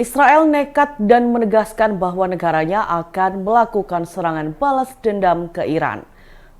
Israel nekat dan menegaskan bahwa negaranya akan melakukan serangan balas dendam ke Iran.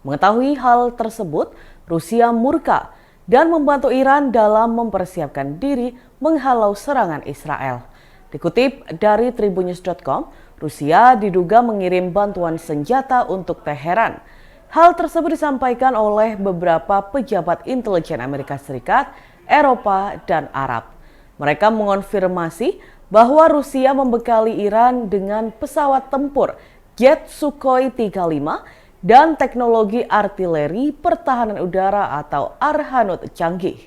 Mengetahui hal tersebut, Rusia murka dan membantu Iran dalam mempersiapkan diri menghalau serangan Israel. Dikutip dari tribunnews.com, Rusia diduga mengirim bantuan senjata untuk Teheran. Hal tersebut disampaikan oleh beberapa pejabat intelijen Amerika Serikat, Eropa, dan Arab. Mereka mengonfirmasi bahwa Rusia membekali Iran dengan pesawat tempur jet Sukhoi 35 dan teknologi artileri pertahanan udara atau Arhanut canggih.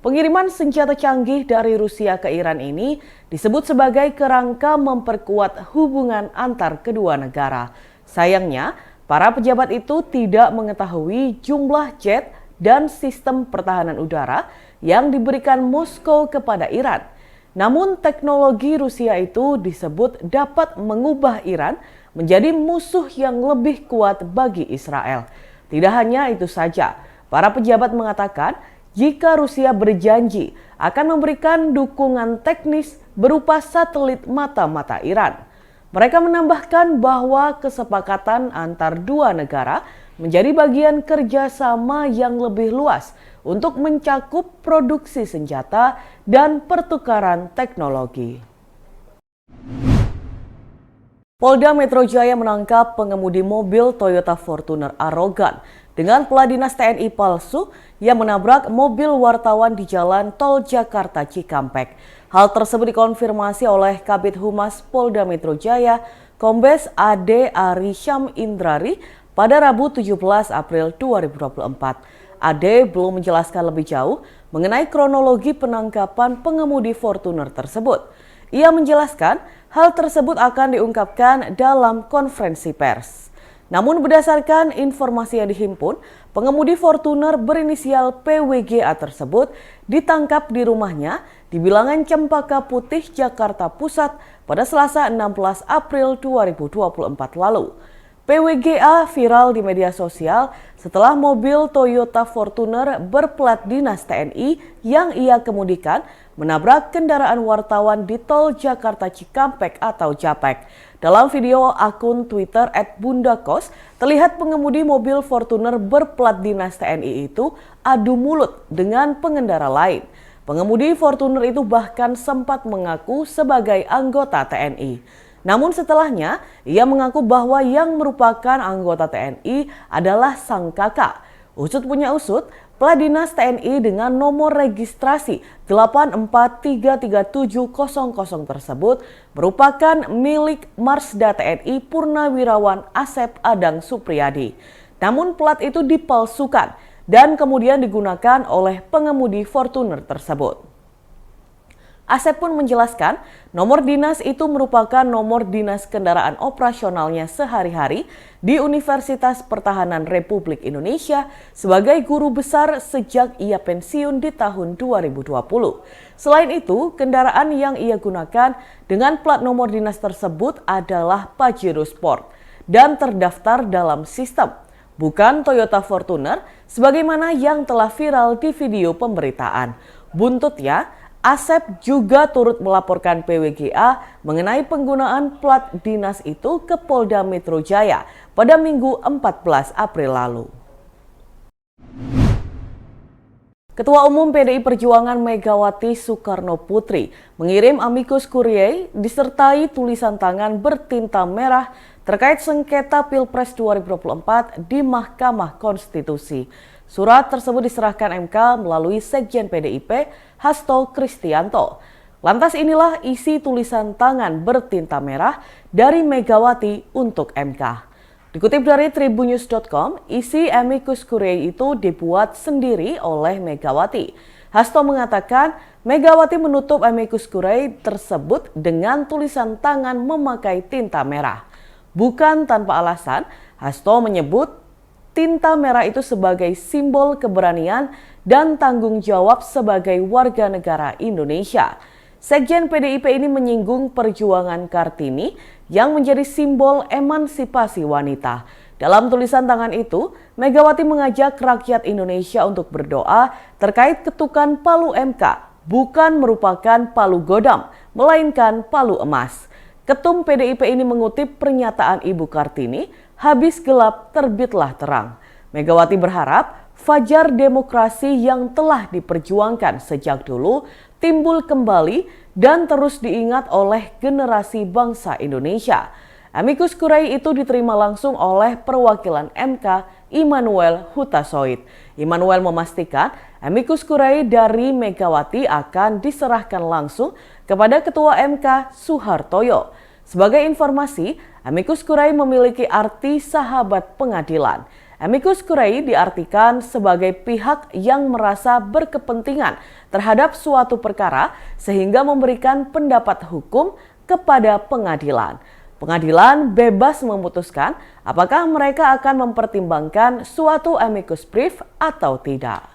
Pengiriman senjata canggih dari Rusia ke Iran ini disebut sebagai kerangka memperkuat hubungan antar kedua negara. Sayangnya, para pejabat itu tidak mengetahui jumlah jet dan sistem pertahanan udara yang diberikan Moskow kepada Iran. Namun teknologi Rusia itu disebut dapat mengubah Iran menjadi musuh yang lebih kuat bagi Israel. Tidak hanya itu saja, para pejabat mengatakan jika Rusia berjanji akan memberikan dukungan teknis berupa satelit mata-mata Iran. Mereka menambahkan bahwa kesepakatan antar dua negara menjadi bagian kerjasama yang lebih luas untuk mencakup produksi senjata dan pertukaran teknologi. Polda Metro Jaya menangkap pengemudi mobil Toyota Fortuner arogan dengan plat dinas TNI palsu yang menabrak mobil wartawan di Jalan Tol Jakarta Cikampek. Hal tersebut dikonfirmasi oleh Kabid Humas Polda Metro Jaya, Kombes Ade Ari Syam Indrari pada Rabu 17 April 2024. Ade belum menjelaskan lebih jauh mengenai kronologi penangkapan pengemudi Fortuner tersebut. Ia menjelaskan hal tersebut akan diungkapkan dalam konferensi pers. Namun berdasarkan informasi yang dihimpun, pengemudi Fortuner berinisial PWGA tersebut ditangkap di rumahnya di Bilangan Cempaka Putih, Jakarta Pusat pada Selasa 16 April 2024 lalu. PWGA viral di media sosial setelah mobil Toyota Fortuner berplat dinas TNI yang ia kemudikan menabrak kendaraan wartawan di Tol Jakarta Cikampek atau Japek. Dalam video akun Twitter @bundakos, terlihat pengemudi mobil Fortuner berplat dinas TNI itu adu mulut dengan pengendara lain. Pengemudi Fortuner itu bahkan sempat mengaku sebagai anggota TNI. Namun setelahnya, ia mengaku bahwa yang merupakan anggota TNI adalah sang kakak. Usut punya usut, plat dinas TNI dengan nomor registrasi 84337000 tersebut merupakan milik Marsda TNI Purnawirawan Asep Adang Supriyadi. Namun plat itu dipalsukan dan kemudian digunakan oleh pengemudi Fortuner tersebut. Asep pun menjelaskan nomor dinas itu merupakan nomor dinas kendaraan operasionalnya sehari-hari di Universitas Pertahanan Republik Indonesia sebagai guru besar sejak ia pensiun di tahun 2020. Selain itu, kendaraan yang ia gunakan dengan plat nomor dinas tersebut adalah Pajero Sport dan terdaftar dalam sistem, bukan Toyota Fortuner sebagaimana yang telah viral di video pemberitaan. Buntutnya, Asep juga turut melaporkan PWGA mengenai penggunaan plat dinas itu ke Polda Metro Jaya pada Minggu 14 April lalu. Ketua Umum PDI Perjuangan Megawati Soekarno Putri mengirim amicus curiae disertai tulisan tangan bertinta merah terkait sengketa Pilpres 2024 di Mahkamah Konstitusi. Surat tersebut diserahkan MK melalui Sekjen PDIP, Hasto Kristianto. Lantas inilah isi tulisan tangan bertinta merah dari Megawati untuk MK. Dikutip dari tribunnews.com, isi amicus curiae itu dibuat sendiri oleh Megawati. Hasto mengatakan Megawati menutup amicus curiae tersebut dengan tulisan tangan memakai tinta merah. Bukan tanpa alasan, Hasto menyebut tinta merah itu sebagai simbol keberanian dan tanggung jawab sebagai warga negara Indonesia. Sekjen PDIP ini menyinggung perjuangan Kartini yang menjadi simbol emansipasi wanita. Dalam tulisan tangan itu, Megawati mengajak rakyat Indonesia untuk berdoa terkait ketukan palu MK bukan merupakan palu godam, melainkan palu emas. Ketum PDIP ini mengutip pernyataan Ibu Kartini, habis gelap terbitlah terang. Megawati berharap fajar demokrasi yang telah diperjuangkan sejak dulu timbul kembali dan terus diingat oleh generasi bangsa Indonesia. Amicus Curiae itu diterima langsung oleh perwakilan MK Immanuel Huta Soit. Immanuel memastikan Amicus Curiae dari Megawati akan diserahkan langsung kepada Ketua MK Suhartoyo. Sebagai informasi, Amicus Curiae memiliki arti sahabat pengadilan. Amicus Curiae diartikan sebagai pihak yang merasa berkepentingan terhadap suatu perkara sehingga memberikan pendapat hukum kepada pengadilan. Pengadilan bebas memutuskan apakah mereka akan mempertimbangkan suatu amicus brief atau tidak.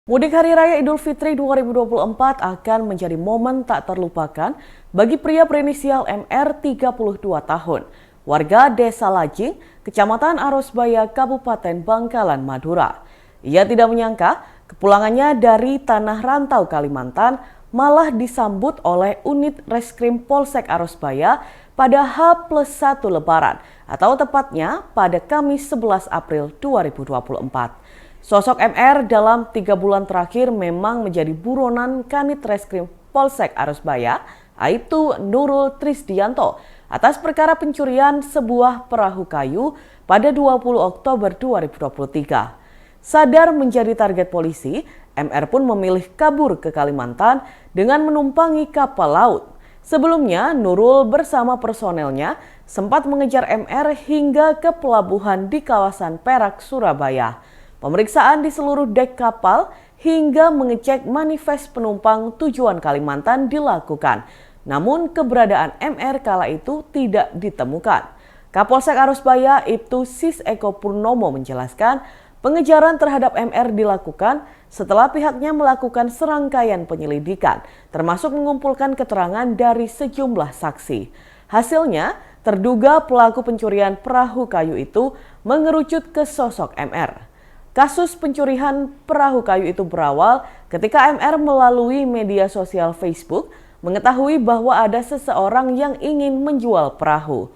Mudik Hari Raya Idul Fitri 2024 akan menjadi momen tak terlupakan bagi pria berinisial MR 32 tahun, warga Desa Lajing, Kecamatan Arosbaya, Kabupaten Bangkalan, Madura. Ia tidak menyangka kepulangannya dari Tanah Rantau, Kalimantan malah disambut oleh unit Reskrim Polsek Arosbaya pada H+1 Lebaran atau tepatnya pada Kamis 11 April 2024. Sosok MR dalam 3 bulan terakhir memang menjadi buronan Kanit Reskrim Polsek Arosbaya, Aibtu Nurul Trisdianto, atas perkara pencurian sebuah perahu kayu pada 20 Oktober 2023. Sadar menjadi target polisi, MR pun memilih kabur ke Kalimantan dengan menumpangi kapal laut. Sebelumnya, Nurul bersama personelnya sempat mengejar MR hingga ke pelabuhan di kawasan Perak, Surabaya. Pemeriksaan di seluruh dek kapal hingga mengecek manifest penumpang tujuan Kalimantan dilakukan. Namun keberadaan MR kala itu tidak ditemukan. Kapolsek Arosbaya Ibtu Sis Eko Purnomo menjelaskan pengejaran terhadap MR dilakukan setelah pihaknya melakukan serangkaian penyelidikan, termasuk mengumpulkan keterangan dari sejumlah saksi. Hasilnya, terduga pelaku pencurian perahu kayu itu mengerucut ke sosok MR. Kasus pencurian perahu kayu itu berawal ketika MR melalui media sosial Facebook mengetahui bahwa ada seseorang yang ingin menjual perahu.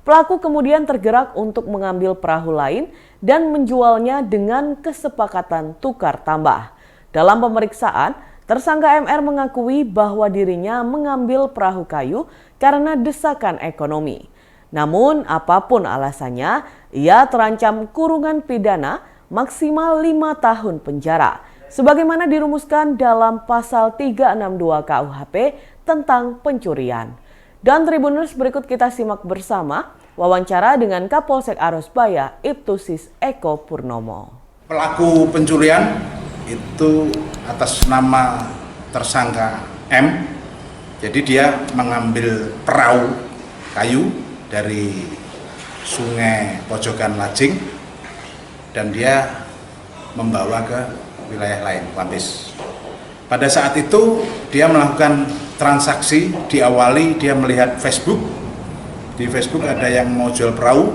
Pelaku kemudian tergerak untuk mengambil perahu lain dan menjualnya dengan kesepakatan tukar tambah. Dalam pemeriksaan, tersangka MR mengakui bahwa dirinya mengambil perahu kayu karena desakan ekonomi. Namun apapun alasannya, ia terancam kurungan pidana maksimal 5 tahun penjara, sebagaimana dirumuskan dalam pasal 362 KUHP tentang pencurian. Dan Tribuners, berikut kita simak bersama wawancara dengan Kapolsek Arosbaya Ibtu Sis Eko Purnomo. Pelaku pencurian itu atas nama tersangka M. Jadi dia mengambil perahu kayu dari Sungai Pojokan Lajing dan dia membawa ke wilayah lain, Lapis. Pada saat itu dia melakukan transaksi, diawali dia melihat Facebook. Di Facebook ada yang mau jual perahu.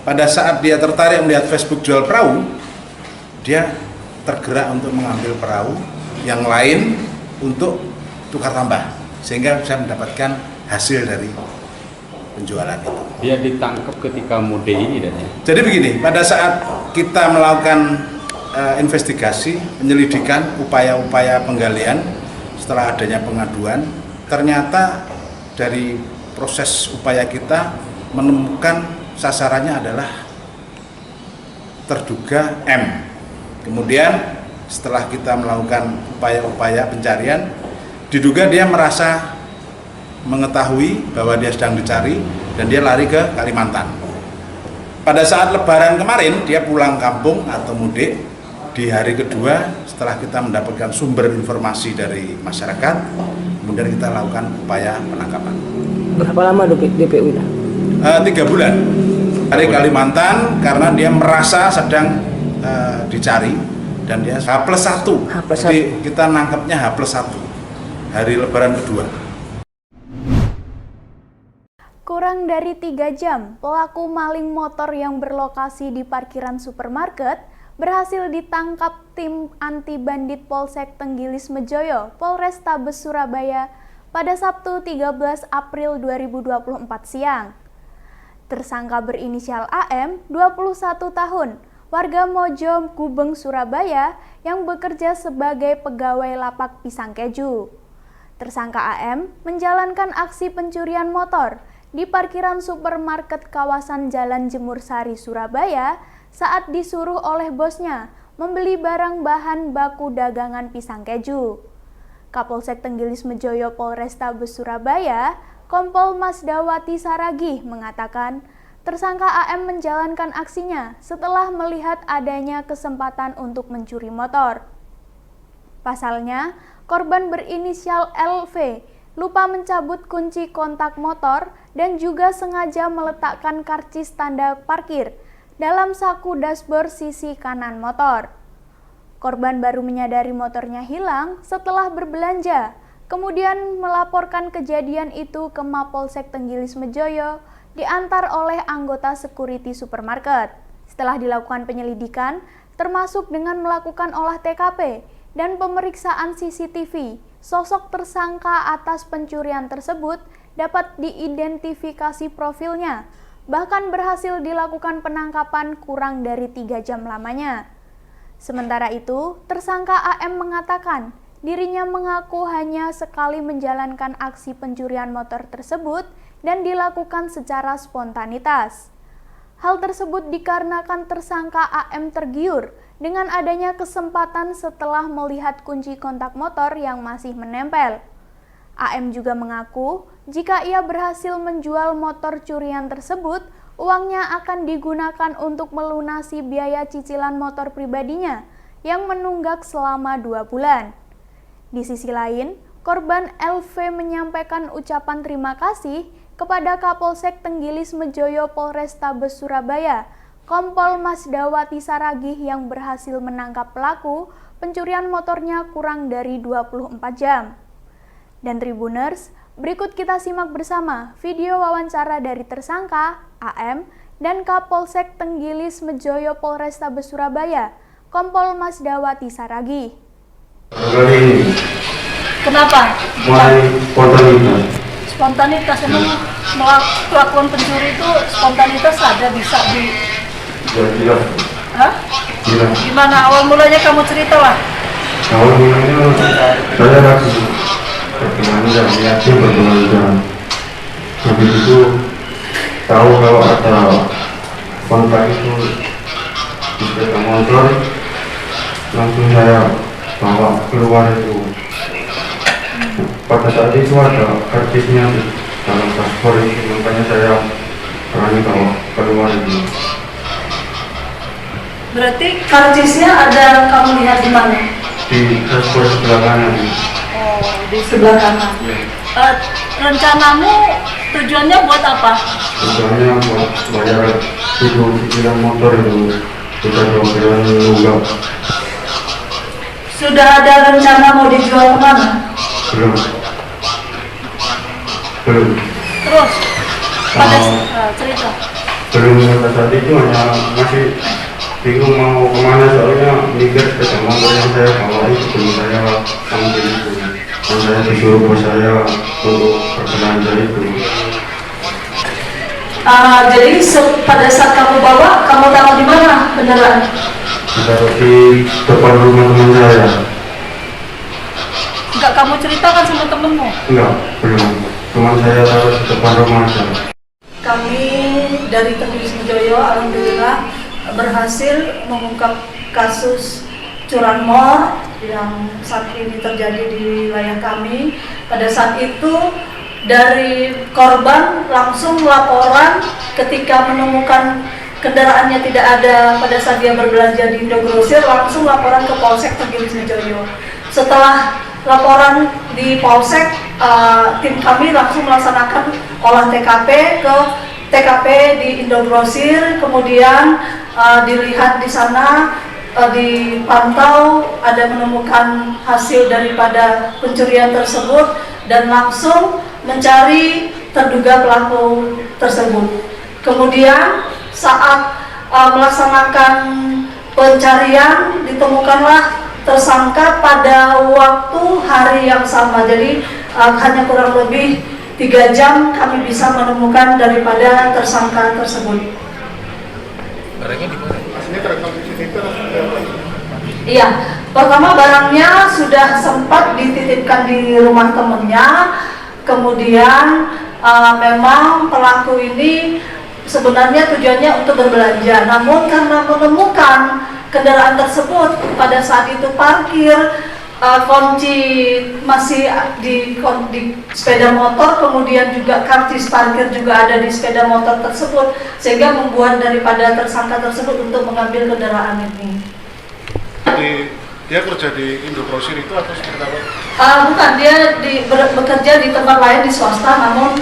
Pada saat dia tertarik melihat Facebook jual perahu, dia tergerak untuk mengambil perahu yang lain untuk tukar tambah, sehingga bisa mendapatkan hasil dari penjualan itu. Dia ditangkap ketika mudik ini dan ya? Jadi begini, pada saat kita melakukan investigasi, penyelidikan, upaya-upaya penggalian setelah adanya pengaduan, ternyata dari proses upaya kita menemukan sasarannya adalah terduga M. Kemudian setelah kita melakukan upaya-upaya pencarian, diduga dia merasa mengetahui bahwa dia sedang dicari dan dia lari ke Kalimantan. Pada saat Lebaran kemarin dia pulang kampung atau mudik. Di hari kedua setelah kita mendapatkan sumber informasi dari masyarakat, kemudian kita lakukan upaya penangkapan. Berapa lama DPO ini? 3 bulan. Dari Kalimantan karena dia merasa sedang dicari dan dia H+1. Jadi kita nangkapnya H+1 hari Lebaran kedua. Kurang dari 3 jam, pelaku maling motor yang berlokasi di parkiran supermarket berhasil ditangkap tim anti bandit Polsek Tenggilis Mejoyo, Polrestabes Surabaya pada Sabtu 13 April 2024 siang. Tersangka berinisial AM, 21 tahun, warga Mojo Gubeng, Surabaya yang bekerja sebagai pegawai lapak pisang keju. Tersangka AM menjalankan aksi pencurian motor di parkiran supermarket kawasan Jalan Jemur Sari, Surabaya saat disuruh oleh bosnya membeli barang bahan baku dagangan pisang keju. Kapolsek Tenggilis Mejoyo Polrestabes Surabaya, Kompol Masdawati Saragih mengatakan, tersangka AM menjalankan aksinya setelah melihat adanya kesempatan untuk mencuri motor. Pasalnya, korban berinisial LV lupa mencabut kunci kontak motor dan juga sengaja meletakkan karcis tanda parkir dalam saku dashboard sisi kanan motor. Korban baru menyadari motornya hilang setelah berbelanja, kemudian melaporkan kejadian itu ke Mapolsek Tenggilis Mejoyo, diantar oleh anggota security supermarket. Setelah dilakukan penyelidikan, termasuk dengan melakukan olah TKP dan pemeriksaan CCTV, sosok tersangka atas pencurian tersebut dapat diidentifikasi profilnya, bahkan berhasil dilakukan penangkapan kurang dari 3 jam lamanya. Sementara itu, tersangka AM mengatakan dirinya mengaku hanya sekali menjalankan aksi pencurian motor tersebut dan dilakukan secara spontanitas. Hal tersebut dikarenakan tersangka AM tergiur dengan adanya kesempatan setelah melihat kunci kontak motor yang masih menempel. AM juga mengaku jika ia berhasil menjual motor curian tersebut, uangnya akan digunakan untuk melunasi biaya cicilan motor pribadinya yang menunggak selama 2 bulan. Di sisi lain, korban LV menyampaikan ucapan terima kasih kepada Kapolsek Tenggilis Mejoyo Polrestabes Surabaya, Kompol Masdawati Saragih yang berhasil menangkap pelaku pencurian motornya kurang dari 24 jam. Dan Tribuners, berikut kita simak bersama video wawancara dari tersangka, AM, dan Kapolsek Tenggilis Mejoyo Polrestabes Surabaya, Kompol Masdawati Saragih. Kali ini, Kenapa? mulai spontanitas. Spontanitas, emang melakukan pencuri itu spontanitas ada bisa di... Ya jelas, Hah? jelas. Gimana awal mulanya kamu cerita lah? Awal mulanya saya lagi berbelanja, niatnya berbelanja. Habis itu tahu kalau ada kontak itu di sepeda motor, langsung saya bawa keluar itu. Pada saat itu ada karcisnya di dalam dashboard itu, makanya saya berani bawa keluar itu. Berarti karcisnya ada kamu lihat di mana? Di dashboard sebelah kanan. Oh, di sebelah kanan. Rencanamu tujuannya buat apa? Tujuannya buat bayar itu cicilan motor itu sudah 2 bulan nunggak. Sudah ada rencana mau dijual kemana? Belum. Terus? Pada Oh. cerita. Belum, pada saat itu hanya masih bingung mau kemana, soalnya mikir sepeda motor yang saya bawa itu belum saya ambil itu. Dan saya disuruh bos saya untuk berbelanja itu. Jadi pada saat kamu bawa, kamu taruh di mana kendaraan? Ditaruh di depan rumah teman saya. Enggak kamu ceritakan sama temenmu? Enggak, belum. Cuma saya taruh di depan rumah saja. Kami dari Tenggilis Mejoyo alhamdulillah berhasil mengungkap kasus curanmor yang saat ini terjadi di wilayah kami. Pada saat itu dari korban langsung laporan ketika menemukan kendaraannya tidak ada pada saat dia berbelanja di Indogrosir, langsung laporan ke Polsek Tenggilis Mejoyo. Setelah laporan di Polsek, tim kami langsung melaksanakan olah TKP ke TKP di Indogrosir, kemudian dilihat di sana, dipantau, ada menemukan hasil daripada pencurian tersebut dan langsung mencari terduga pelaku tersebut. Kemudian saat melaksanakan pencarian ditemukanlah tersangka pada waktu hari yang sama. Jadi hanya kurang lebih 3 jam kami bisa menemukan daripada tersangka tersebut. Barangnya di mana? Aslinya terekam CCTV atau? Iya, pertama barangnya sudah sempat dititipkan di rumah temannya. Kemudian memang pelaku ini sebenarnya tujuannya untuk berbelanja, namun karena menemukan kendaraan tersebut pada saat itu parkir, kunci masih di sepeda motor, kemudian juga karcis parkir juga ada di sepeda motor tersebut, sehingga membuat daripada tersangka tersebut untuk mengambil kendaraan ini. Dia kerja di Indogrosir itu atau seperti apa? Bukan, dia bekerja di tempat lain di swasta, namun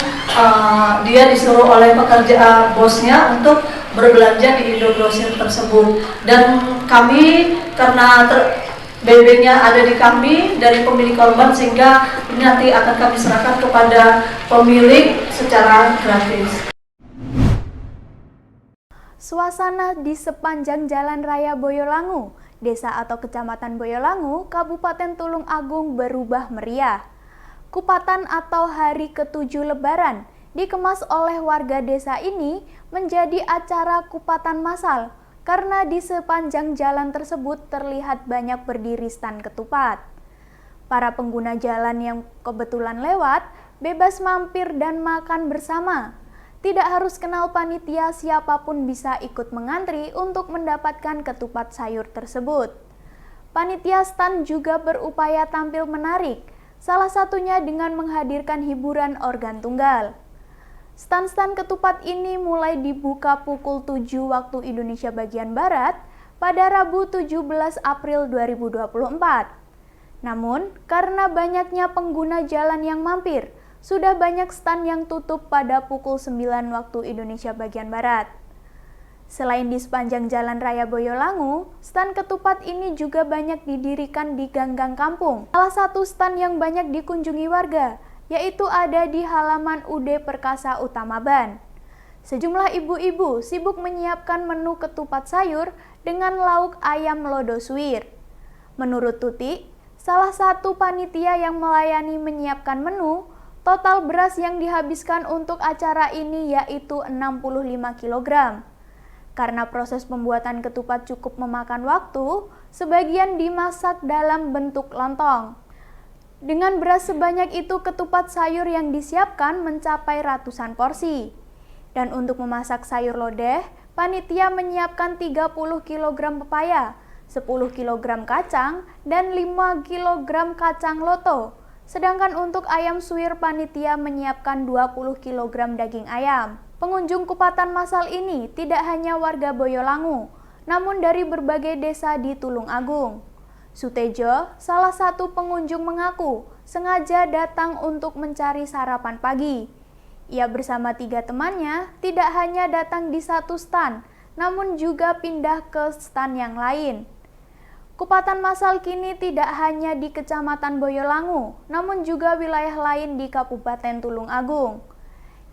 dia disuruh oleh pekerja bosnya untuk berbelanja di Indogrosir tersebut. Dan kami karena BB-nya ada di kami dari pemilik korban, sehingga ini nanti akan kami serahkan kepada pemilik secara gratis. Suasana di sepanjang Jalan Raya Boyolangu, Desa atau Kecamatan Boyolangu, Kabupaten Tulung Agung berubah meriah. Kupatan atau hari ke-7 Lebaran dikemas oleh warga desa ini menjadi acara kupatan massal karena di sepanjang jalan tersebut terlihat banyak berdiri stan ketupat. Para pengguna jalan yang kebetulan lewat bebas mampir dan makan bersama. Tidak harus kenal panitia, siapapun bisa ikut mengantri untuk mendapatkan ketupat sayur tersebut. Panitia stan juga berupaya tampil menarik, salah satunya dengan menghadirkan hiburan organ tunggal. Stan-stan ketupat ini mulai dibuka pukul 7 waktu Indonesia bagian Barat pada Rabu 17 April 2024. Namun, karena banyaknya pengguna jalan yang mampir, sudah banyak stan yang tutup pada pukul 9 waktu Indonesia bagian Barat. Selain di sepanjang Jalan Raya Boyolangu, stan ketupat ini juga banyak didirikan di gang-gang kampung. Salah satu stan yang banyak dikunjungi warga, yaitu ada di halaman UD Perkasa Utama Ban. Sejumlah ibu-ibu sibuk menyiapkan menu ketupat sayur dengan lauk ayam lodo suwir. Menurut Tuti, salah satu panitia yang melayani menyiapkan menu, total beras yang dihabiskan untuk acara ini yaitu 65 kg. Karena proses pembuatan ketupat cukup memakan waktu, sebagian dimasak dalam bentuk lontong. Dengan beras sebanyak itu, ketupat sayur yang disiapkan mencapai ratusan porsi. Dan untuk memasak sayur lodeh, panitia menyiapkan 30 kg pepaya, 10 kg kacang, dan 5 kg kacang loto. Sedangkan untuk ayam suwir, panitia menyiapkan 20 kg daging ayam. Pengunjung kupatan massal ini tidak hanya warga Boyolangu, namun dari berbagai desa di Tulung Agung. Sutejo, salah satu pengunjung, mengaku sengaja datang untuk mencari sarapan pagi. Ia bersama 3 temannya tidak hanya datang di satu stan, namun juga pindah ke stan yang lain. Kupatan massal kini tidak hanya di Kecamatan Boyolangu, namun juga wilayah lain di Kabupaten Tulung Agung.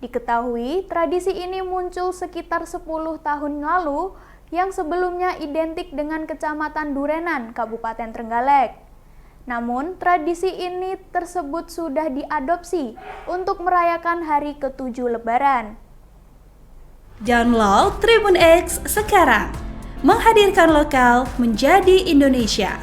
Diketahui, tradisi ini muncul sekitar 10 tahun lalu, yang sebelumnya identik dengan Kecamatan Durenan, Kabupaten Trenggalek. Namun, tradisi ini tersebut sudah diadopsi untuk merayakan hari ke-7 Lebaran. Download Tribun X sekarang. Menghadirkan lokal menjadi Indonesia.